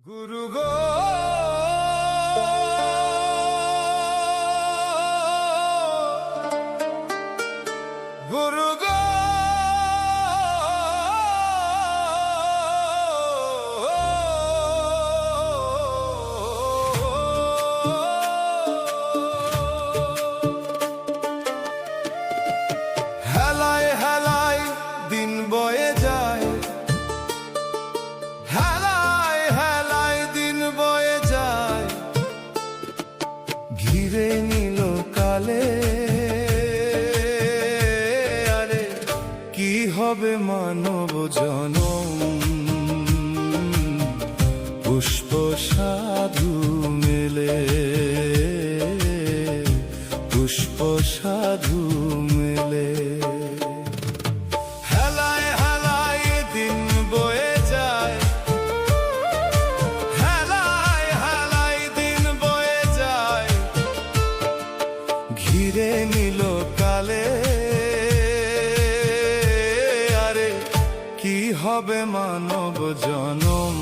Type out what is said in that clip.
গুরু গো গুরু গো হেলায় হেলায় দিন বয়ে যায়, হেলায় হেলায় দিন বয়ে যায়, ঘিরে নিল কালে। আরে কি হবে মানব জনম, পুষ্প সাধু মেলে, পুষ্প সাধু মেলে। হেলায় হেলায় দিন বয়ে যায়, হেলায় হেলায় দিন বয়ে যায়, ঘিরে নিল কালে। আরে কি হবে মানব জনম।